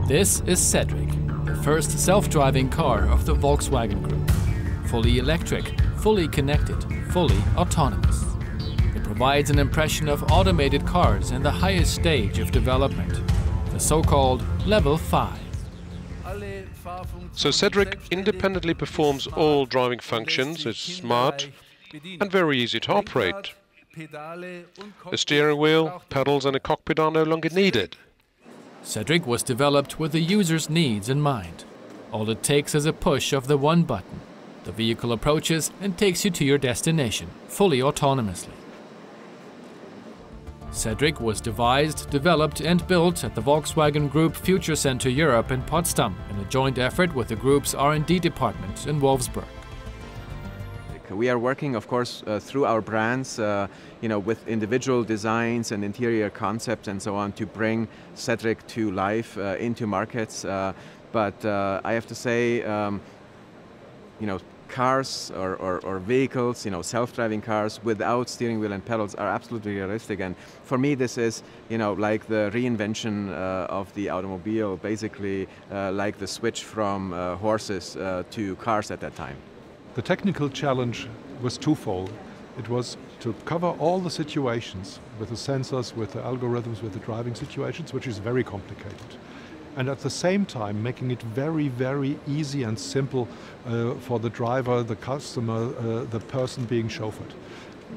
This is Cedric, the first self-driving car of the Volkswagen Group. Fully electric, fully connected, fully autonomous. It provides an impression of automated cars in the highest stage of development, the so-called Level 5. So Cedric independently performs all driving functions, it's smart and very easy to operate. A steering wheel, pedals and a cockpit are no longer needed. Cedric was developed with the user's needs in mind. All it takes is a push of the one button. The vehicle approaches and takes you to your destination, fully autonomously. Cedric was devised, developed and built at the Volkswagen Group Future Center Europe in Potsdam in a joint effort with the group's R&D department in Wolfsburg. We are working, of course, through our brands, with individual designs and interior concepts and so on to bring Cedric to life into markets. But I have to say, cars or vehicles, self-driving cars without steering wheel and pedals are absolutely realistic. And for me, this is, like the reinvention of the automobile, basically like the switch from horses to cars at that time. The technical challenge was twofold. It was to cover all the situations with the sensors, with the algorithms, with the driving situations, which is very complicated. And at the same time, making it very, very easy and simple for the driver, the customer, the person being chauffeured.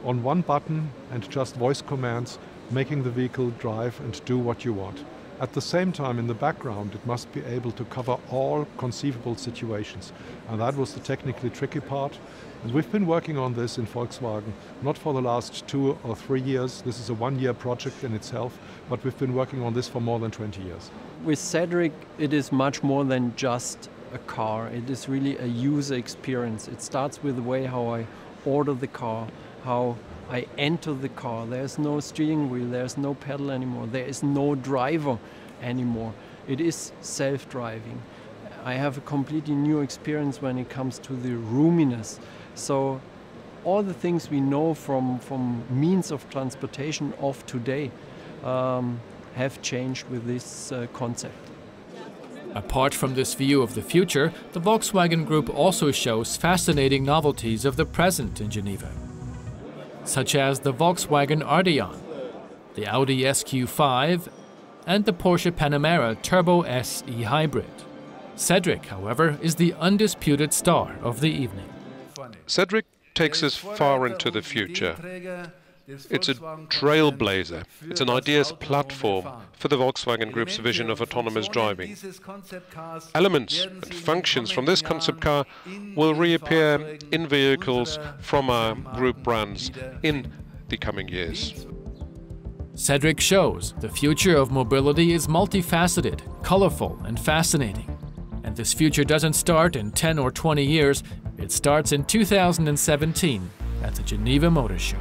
On one button and just voice commands, making the vehicle drive and do what you want. At the same time, in the background, it must be able to cover all conceivable situations. And that was the technically tricky part. And we've been working on this in Volkswagen, not for the last 2 or 3 years. This is a one-year project in itself, but we've been working on this for more than 20 years. With Cedric, it is much more than just a car. It is really a user experience. It starts with the way how I order the car, how I enter the car. There's no steering wheel, there's no pedal anymore, there is no driver anymore. It is self-driving. I have a completely new experience when it comes to the roominess. So all the things we know from means of transportation of today have changed with this concept. Apart from this view of the future, the Volkswagen Group also shows fascinating novelties of the present in Geneva, such as the Volkswagen Arteon, the Audi SQ5 and the Porsche Panamera Turbo SE Hybrid. Cedric, however, is the undisputed star of the evening. Cedric takes us far into the future. It's a trailblazer. It's an ideas platform for the Volkswagen Group's vision of autonomous driving. Elements and functions from this concept car will reappear in vehicles from our group brands in the coming years. Cedric shows the future of mobility is multifaceted, colorful and fascinating. And this future doesn't start in 10 or 20 years, it starts in 2017 at the Geneva Motor Show.